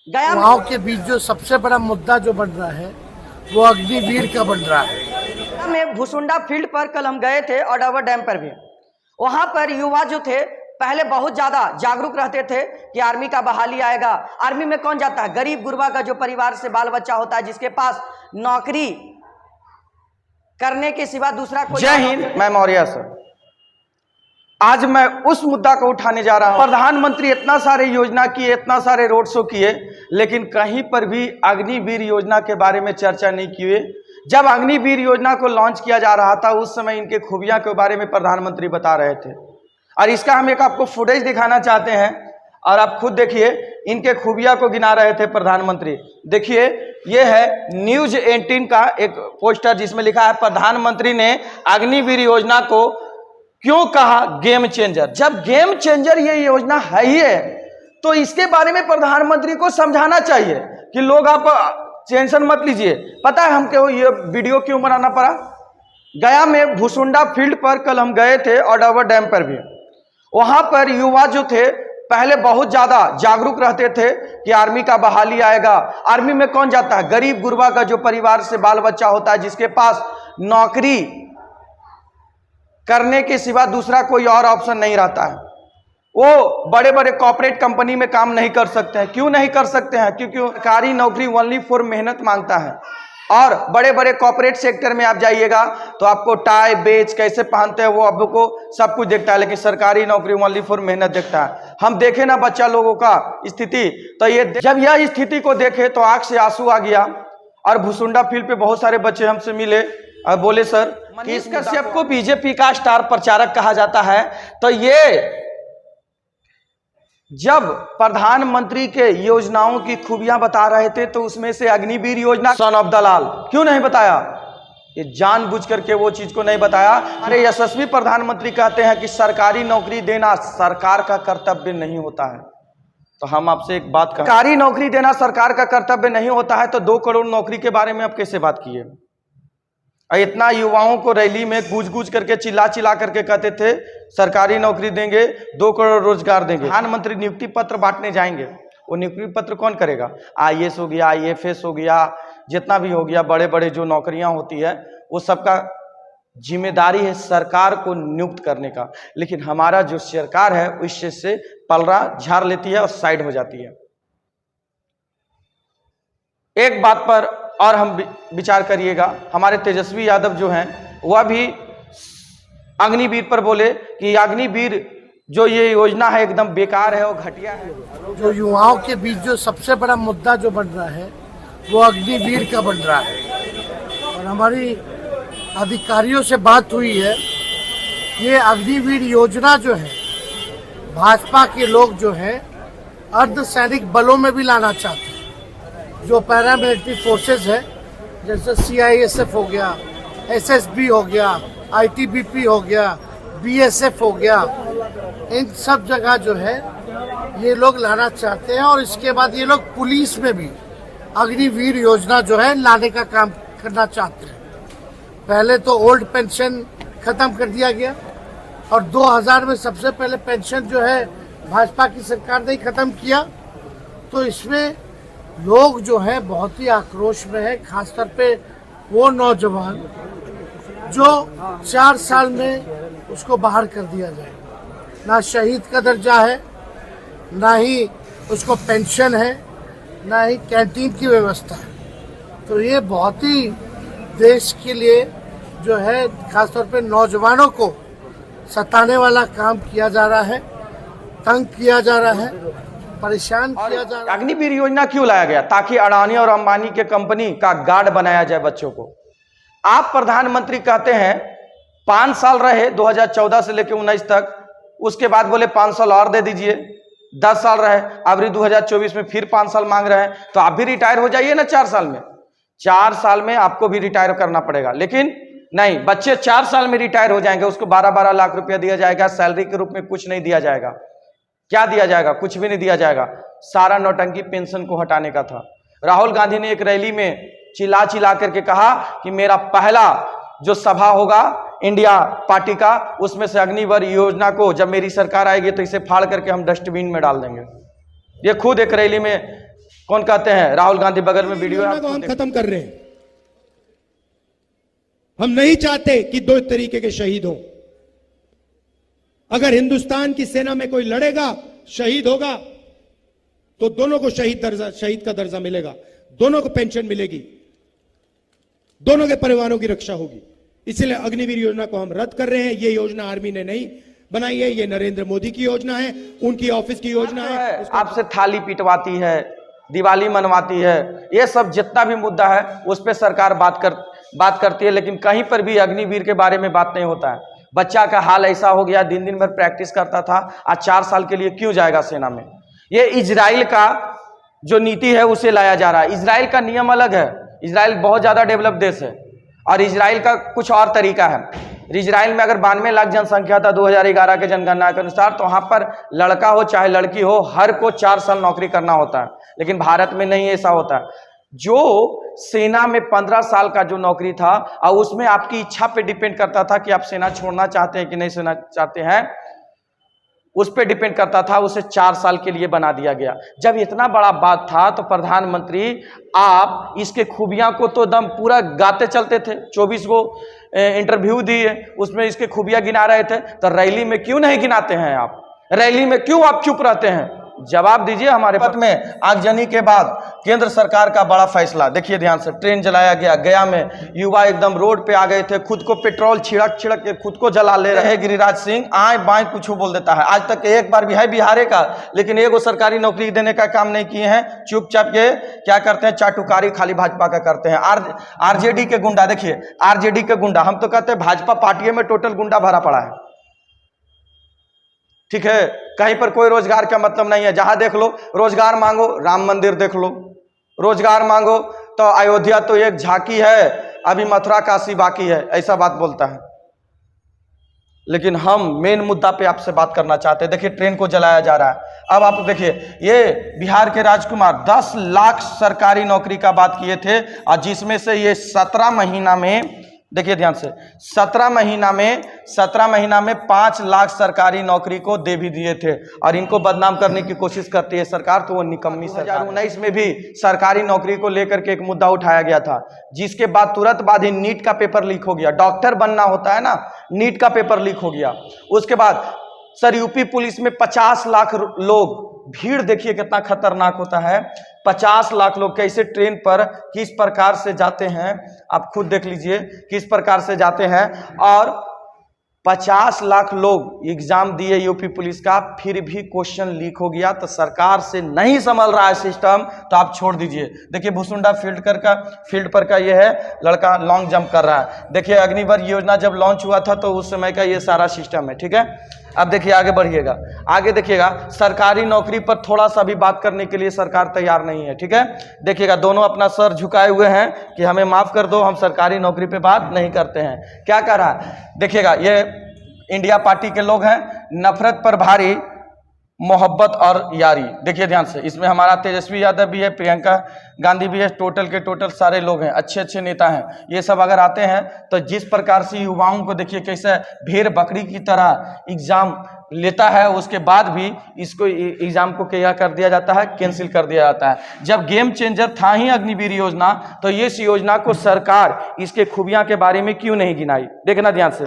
गया युवाओं के बीच जो सबसे बड़ा मुद्दा जो बन रहा है वो अग्निवीर का बन रहा है। में भुसुंडा फील्ड पर कल हम गए थे और डाबर डैम पर भी। वहां पर युवा जो थे पहले बहुत ज्यादा जागरूक रहते थे कि आर्मी का बहाली आएगा। आर्मी में कौन जाता है? गरीब गुरबा का जो परिवार से बाल बच्चा होता है, जिसके पास नौकरी करने के सिवा दूसरा कोई। जय हिंद, मैं मौर्य सर। आज मैं उस मुद्दा को उठाने जा रहा हूं। प्रधानमंत्री इतना सारे योजना किए, इतना सारे रोड शो किए, लेकिन कहीं पर भी अग्निवीर योजना के बारे में चर्चा नहीं किए। जब अग्निवीर योजना को लॉन्च किया जा रहा था उस समय इनके खूबियां के बारे में प्रधानमंत्री बता रहे थे, और इसका हम एक आपको फुटेज दिखाना चाहते हैं और आप खुद देखिए। इनके खूबियां को गिना रहे थे प्रधानमंत्री। देखिए, ये है न्यूज 18 का एक पोस्टर जिसमें लिखा है प्रधानमंत्री ने अग्निवीर योजना को क्यों कहा गेम चेंजर। जब गेम चेंजर ये योजना है ही है तो इसके बारे में प्रधानमंत्री को समझाना चाहिए कि लोग आप टेंशन मत लीजिए। पता है हमको ये वीडियो क्यों बनाना पड़ा? गया में भुसुंडा फील्ड पर कल हम गए थे और डाबर डैम पर भी। वहां पर युवा जो थे पहले बहुत ज्यादा जागरूक रहते थे कि आर्मी का बहाली आएगा। आर्मी में कौन जाता है? गरीब गुरबा का जो परिवार से बाल बच्चा होता है, जिसके पास नौकरी करने के सिवा दूसरा कोई और ऑप्शन नहीं रहता है। वो बड़े बड़े कॉर्पोरेट कंपनी में काम नहीं कर सकते हैं। क्यों नहीं कर सकते हैं? क्योंकि सरकारी नौकरी ओनली फॉर मेहनत मांगता है। और बड़े बड़े कॉर्पोरेट सेक्टर में आप जाइएगा तो आपको टाई बेच कैसे पहनते हैं वो आपको सब कुछ देखता है, लेकिन सरकारी नौकरी ओनली फॉर मेहनत देखता है। हम देखे ना बच्चा लोगों का स्थिति, तो ये जब यह स्थिति को देखे तो आंख से आंसू आ गया। और भुसुंडा फील्ड पे बहुत सारे बच्चे हमसे मिले और बोले सर कि इस कश्यप को बीजेपी का स्टार प्रचारक कहा जाता है, तो ये जब प्रधानमंत्री के योजनाओं की खूबियां बता रहे थे तो उसमें से अग्निवीर योजना सन ऑफ दलाल क्यों नहीं बताया? ये जानबूझ करके वो चीज को नहीं बताया। अरे यशस्वी प्रधानमंत्री कहते हैं कि सरकारी नौकरी देना सरकार का कर्तव्य नहीं होता है। तो हम आपसे एक बात कहें, सरकारी नौकरी देना सरकार का कर्तव्य नहीं होता है तो 2 करोड़ नौकरी के बारे में आप कैसे बात किए? इतना युवाओं को रैली में गूंज गूंज करके चिल्ला चिल्ला करके कहते थे सरकारी नौकरी देंगे, 2 करोड़ रोजगार देंगे। प्रधानमंत्री नियुक्ति पत्र बांटने जाएंगे, वो नियुक्ति पत्र कौन करेगा? IAS हो गया, IFS हो गया, जितना भी हो गया, बड़े बड़े जो नौकरियां होती है वो सबका जिम्मेदारी है सरकार को नियुक्त करने का। लेकिन हमारा जो सरकार है उस चीज से पलड़ा झाड़ लेती है और साइड हो जाती है। एक बात पर और हम विचार करिएगा, हमारे तेजस्वी यादव जो हैं वह भी अग्निवीर पर बोले कि अग्निवीर जो ये योजना है एकदम बेकार है और घटिया है। जो युवाओं के बीच जो सबसे बड़ा मुद्दा जो बन रहा है वो अग्निवीर का बन रहा है। और हमारी अधिकारियों से बात हुई है, ये अग्निवीर योजना जो है भाजपा के लोग जो है अर्धसैनिक बलों में भी लाना चाहते हैं। जो पैरामिलिट्री फोर्सेस है जैसे CISF हो गया, SSB हो गया, ITBP हो गया, BSF हो गया, इन सब जगह जो है ये लोग लाना चाहते हैं। और इसके बाद ये लोग पुलिस में भी अग्निवीर योजना जो है लाने का काम करना चाहते हैं। पहले तो ओल्ड पेंशन खत्म कर दिया गया और 2000 में सबसे पहले पेंशन जो है भाजपा की सरकार ने खत्म किया। तो इसमें लोग जो है बहुत ही आक्रोश में है, खासतौर पे वो नौजवान जो 4 साल में उसको बाहर कर दिया जाए। ना शहीद का दर्जा है, ना ही उसको पेंशन है, ना ही कैंटीन की व्यवस्था है। तो ये बहुत ही देश के लिए जो है खासतौर पे नौजवानों को सताने वाला काम किया जा रहा है, तंग किया जा रहा है, परेशान किया जा रहा है। अग्निवीर योजना क्यों लाया गया? ताकि अडानी और अंबानी के कंपनी का गार्ड बनाया जाए बच्चों को। आप प्रधानमंत्री कहते हैं 5 साल रहे 2014 से लेकर 19 तक, उसके बाद बोले 5 साल और दे दीजिए, 10 साल रहे, अभी 2024 में फिर 5 साल मांग रहे हैं। तो आप भी रिटायर हो जाइए ना 4 साल में। 4 साल में आपको भी रिटायर करना पड़ेगा। लेकिन नहीं, बच्चे 4 साल में रिटायर हो जाएंगे, उसको 12-12 लाख रुपया दिया जाएगा, सैलरी के रूप में कुछ नहीं दिया जाएगा। क्या दिया जाएगा? कुछ भी नहीं दिया जाएगा। सारा नौटंकी पेंशन को हटाने का था। राहुल गांधी ने एक रैली में चिल्ला चिल्ला करके कहा कि मेरा पहला जो सभा होगा इंडिया पार्टी का, उसमें से अग्निवीर योजना को जब मेरी सरकार आएगी तो इसे फाड़ करके हम डस्टबिन में डाल देंगे। ये खुद एक रैली में कौन कहते हैं? राहुल गांधी बगल में वीडियो है, को हम खत्म कर रहे हैं। हम नहीं चाहते कि दो तरीके के शहीद हो। अगर हिंदुस्तान की सेना में कोई लड़ेगा, शहीद होगा, तो दोनों को शहीद का दर्जा मिलेगा, दोनों को पेंशन मिलेगी, दोनों के परिवारों की रक्षा होगी। इसलिए अग्निवीर योजना को हम रद्द कर रहे हैं। ये योजना आर्मी ने नहीं बनाई है, ये नरेंद्र मोदी की योजना है, उनकी ऑफिस की योजना है। आपसे थाली पिटवाती है, दिवाली मनवाती है, ये सब जितना भी मुद्दा है उस पर सरकार बात करती है, लेकिन कहीं पर भी अग्निवीर के बारे में बात नहीं होता है। बच्चा का हाल ऐसा हो गया, दिन दिन भर प्रैक्टिस करता था, आज 4 साल के लिए क्यों जाएगा सेना में? ये इजराइल का जो नीति है उसे लाया जा रहा है। इजराइल का नियम अलग है, इजराइल बहुत ज़्यादा डेवलप देश है और इजराइल का कुछ और तरीका है। इजराइल में अगर 92 लाख जनसंख्या था 2011 के जनगणना के अनुसार, तो वहाँ पर लड़का हो चाहे लड़की हो, हर को 4 साल नौकरी करना होता है। लेकिन भारत में नहीं ऐसा होता है। जो सेना में 15 साल का जो नौकरी था, और उसमें आपकी इच्छा पे डिपेंड करता था कि आप सेना छोड़ना चाहते हैं कि नहीं छोड़ना चाहते हैं, उस पर डिपेंड करता था, उसे 4 साल के लिए बना दिया गया। जब इतना बड़ा बात था तो प्रधानमंत्री आप इसके खूबियां को तो दम पूरा गाते चलते थे, 24 को इंटरव्यू दिए, उसमें इसके खूबियां गिना रहे थे। तो रैली में क्यों नहीं गिनाते हैं आप? रैली में क्यों आप चुप रहते हैं? जवाब दीजिए हमारे पद में। आगजनी के बाद केंद्र सरकार का बड़ा फैसला, देखिए ध्यान से, ट्रेन जलाया गया। गया में युवा एकदम रोड पे आ गए थे, खुद को पेट्रोल छिड़क के खुद को जला ले रहे। गिरिराज सिंह आए बाएं कुछ बोल देता है, आज तक एक बार भी है बिहारे का, लेकिन एगो सरकारी नौकरी देने का काम नहीं किए हैं। चुपचाप के क्या करते हैं, चाटुकारी खाली भाजपा का करते हैं। आरजेडी के गुंडा, देखिए आरजेडी के गुंडा, हम तो कहते हैं भाजपा पार्टी में टोटल गुंडा भरा पड़ा है, ठीक है। कहीं पर कोई रोजगार का मतलब नहीं है, जहां देख लो रोजगार मांगो, राम मंदिर देख लो, रोजगार मांगो तो अयोध्या तो एक झांकी है, अभी मथुरा काशी बाकी है, ऐसा बात बोलता है। लेकिन हम मेन मुद्दा पे आपसे बात करना चाहते हैं। देखिए ट्रेन को जलाया जा रहा है। अब आप देखिए, ये बिहार के राजकुमार 10 लाख सरकारी नौकरी का बात किए थे, और जिसमें से ये 17 महीना में, देखिए ध्यान से, 17 महीना में 5 लाख सरकारी नौकरी को दे भी दिए थे, और इनको बदनाम करने की कोशिश करती है सरकार, तो वो निकम्मी सरकार। 2019 में भी सरकारी नौकरी को लेकर के एक मुद्दा उठाया गया था, जिसके बाद तुरंत बाद ही नीट का पेपर लीक हो गया। डॉक्टर बनना होता है ना, नीट का पेपर लीक हो गया। उसके बाद सर यूपी पुलिस में 50 लाख लोग, भीड़ देखिए कितना खतरनाक होता है। 50 लाख लोग कैसे ट्रेन पर किस प्रकार से जाते हैं, आप खुद देख लीजिए किस प्रकार से जाते हैं। और 50 लाख लोग एग्जाम दिए यूपी पुलिस का, फिर भी क्वेश्चन लीक हो गया। तो सरकार से नहीं संभल रहा है सिस्टम, तो आप छोड़ दीजिए। देखिए भुसुंडा फील्ड पर का ये है लड़का, लॉन्ग जंप कर रहा है। देखिए अग्निवीर योजना जब लॉन्च हुआ था तो उस समय का ये सारा सिस्टम है, ठीक है। अब देखिए आगे बढ़िएगा, आगे देखिएगा, सरकारी नौकरी पर थोड़ा सा भी बात करने के लिए सरकार तैयार नहीं है, ठीक है। देखिएगा दोनों अपना सर झुकाए हुए हैं कि हमें माफ कर दो, हम सरकारी नौकरी पे बात नहीं करते हैं। क्या कह रहा है, देखिएगा, ये इंडिया पार्टी के लोग हैं, नफरत पर भारी मोहब्बत और यारी। देखिए ध्यान से, इसमें हमारा तेजस्वी यादव भी है, प्रियंका गांधी भी है, टोटल के टोटल सारे लोग हैं, अच्छे अच्छे नेता हैं। ये सब अगर आते हैं तो जिस प्रकार से युवाओं को देखिए कैसे भेड़ बकरी की तरह एग्जाम लेता है, उसके बाद भी इसको एग्जाम को क्या कर दिया जाता है, कैंसिल कर दिया जाता है। जब गेम चेंजर था ही अग्निवीर योजना, तो ये इस योजना को सरकार इसके खूबियां के बारे में क्यों नहीं गिनाई? देखना ध्यान से।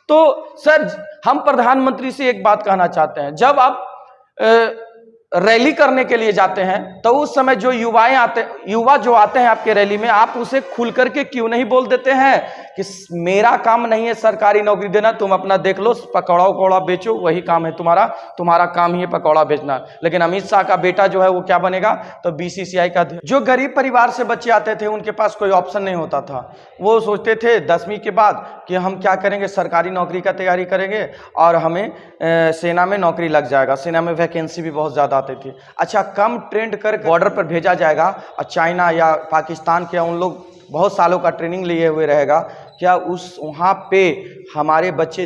तो सर हम प्रधानमंत्री से एक बात कहना चाहते हैं, जब आप रैली करने के लिए जाते हैं तो उस समय जो युवा जो आते हैं आपके रैली में, आप उसे खुल करके क्यों नहीं बोल देते हैं कि मेरा काम नहीं है सरकारी नौकरी देना, तुम अपना देख लो, पकौड़ा उकौड़ा बेचो, वही काम है तुम्हारा काम ही है पकौड़ा बेचना। लेकिन अमित शाह का बेटा जो है वो क्या बनेगा, तो BCCI का। जो गरीब परिवार से बच्चे आते थे उनके पास कोई ऑप्शन नहीं होता था, वो सोचते थे 10वीं के बाद कि हम क्या करेंगे, सरकारी नौकरी का तैयारी करेंगे और हमें सेना में नौकरी लग जाएगा। सेना में वैकेंसी भी बहुत ज़्यादा आती थी। अच्छा, कम ट्रेंड कर बॉर्डर पर भेजा जाएगा और चाइना या पाकिस्तान के उन लोग बहुत सालों का ट्रेनिंग लिए हुए रहेगा, क्या उस वहाँ पे हमारे बच्चे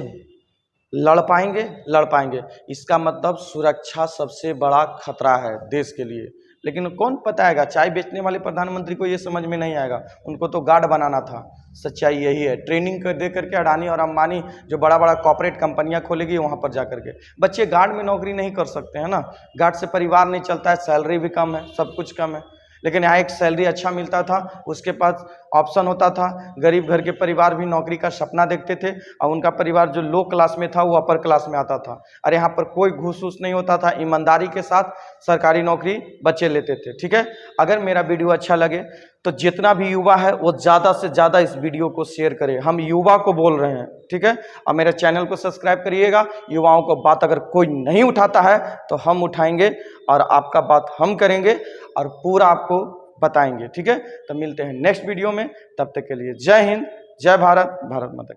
लड़ पाएंगे? इसका मतलब सुरक्षा सबसे बड़ा खतरा है देश के लिए। लेकिन कौन बताएगा? चाय बेचने वाले प्रधानमंत्री को ये समझ में नहीं आएगा, उनको तो गार्ड बनाना था। सच्चाई यही है। ट्रेनिंग कर दे करके अडानी और अंबानी जो बड़ा बड़ा कॉर्पोरेट कंपनियां खोलेगी वहां पर जाकर के बच्चे गार्ड में नौकरी नहीं कर सकते हैं ना। गार्ड से परिवार नहीं चलता है, सैलरी भी कम है, सब कुछ कम है। लेकिन यहाँ एक सैलरी अच्छा मिलता था, उसके पास ऑप्शन होता था। गरीब घर के परिवार भी नौकरी का सपना देखते थे और उनका परिवार जो लो क्लास में था वो अपर क्लास में आता था। और यहाँ पर कोई घूस वूस नहीं होता था, ईमानदारी के साथ सरकारी नौकरी बच्चे लेते थे। ठीक है, अगर मेरा वीडियो अच्छा लगे तो जितना भी युवा है वो ज़्यादा से ज़्यादा इस वीडियो को शेयर करे। हम युवा को बोल रहे हैं, ठीक है। और मेरे चैनल को सब्सक्राइब करिएगा। युवाओं को बात अगर कोई नहीं उठाता है तो हम उठाएंगे और आपका बात हम करेंगे और पूरा आपको बताएंगे, ठीक है। तो मिलते हैं नेक्स्ट वीडियो में, तब तक के लिए जय हिंद, जय भारत, भारत माता की।